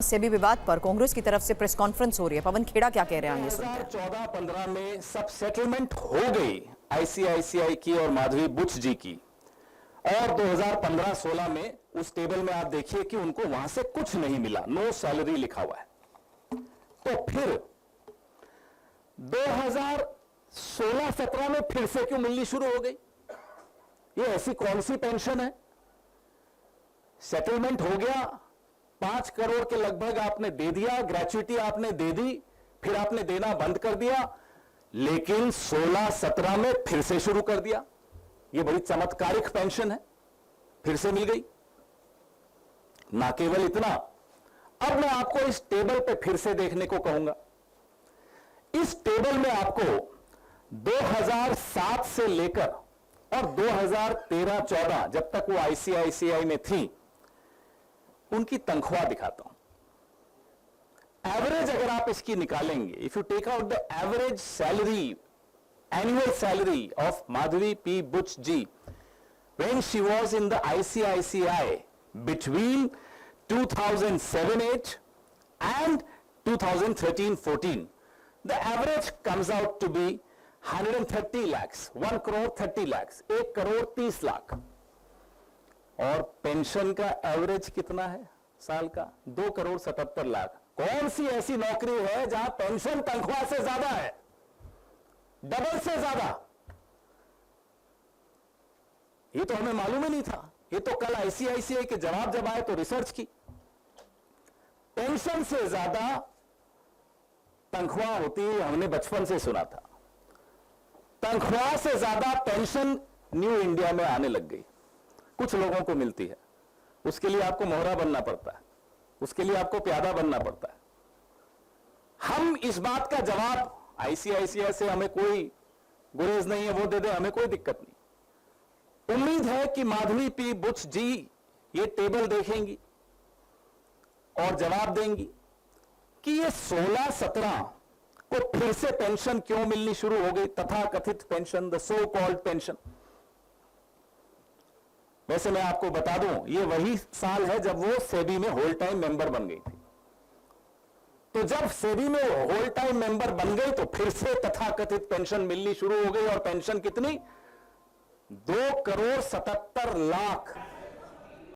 सेबी विवाद पर कांग्रेस की तरफ से प्रेस कॉन्फ्रेंस हो रही है। पवन खेड़ा क्या कह रहे हैं, ये सुनते हैं। 2014-15 में सब सेटलमेंट हो गई आईसीआईसीआई की और माधवी बुच जी की, और 2015-16 में उस टेबल में आप देखिए कि उनको वहां से कुछ नहीं मिला, नो सैलरी लिखा हुआ है। तो फिर 2016-17 में फिर से क्यों मिलनी शुरू हो गई? ये ऐसी कौन सी पेंशन है? सेटलमेंट हो गया, 5 करोड़ के लगभग आपने दे दिया, ग्रेच्युटी आपने दे दी, फिर आपने देना बंद कर दिया, लेकिन 16-17 में फिर से शुरू कर दिया। यह बड़ी चमत्कारिक पेंशन है, फिर से मिल गई। ना केवल इतना, अब मैं आपको इस टेबल पे फिर से देखने को कहूंगा। इस टेबल में आपको 2007 से लेकर और 2013-14 जब तक वो आईसीआईसीआई में थी, उनकी तनख्वाह दिखाता हूं। एवरेज अगर आप इसकी निकालेंगे, if you take out the average salary, annual salary of Madhabi P Buch ji when she was in the ICICI between 2007-8 and 2013-14, the average comes out to be 130 lakhs, 1 crore 30 lakhs, 1 crore 30 lakh. और पेंशन का एवरेज कितना है साल का? 2 करोड़ 77 लाख। कौन सी ऐसी नौकरी है जहां पेंशन तनख्वाह से ज्यादा है, डबल से ज्यादा? ये तो हमें मालूम ही नहीं था। ये तो कल आईसीआईसीआई के जवाब जब आए तो रिसर्च की, पेंशन से ज्यादा तनख्वाह होती है, हमने बचपन से सुना था। तनख्वाह से ज्यादा पेंशन न्यू इंडिया में आने लग गई, कुछ लोगों को मिलती है। उसके लिए आपको मोहरा बनना पड़ता है, उसके लिए आपको प्यादा बनना पड़ता है। हम इस बात का जवाब, आईसीआईसीआई से हमें कोई गुरेज नहीं है, वो दे दे, हमें कोई दिक्कत नहीं। उम्मीद है कि माधवी पी बुच जी ये टेबल देखेंगी और जवाब देंगी कि ये 16-17 को फिर से पेंशन क्यों मिलनी शुरू हो गई, तथा कथित pension, the so called pension. वैसे मैं आपको बता दूं, ये वही साल है जब वो सेबी में होल टाइम मेंबर बन गई थी। तो जब सेबी में होल टाइम मेंबर बन गई तो फिर से तथाकथित पेंशन मिलनी शुरू हो गई, और पेंशन कितनी? 2 करोड़ 77 लाख।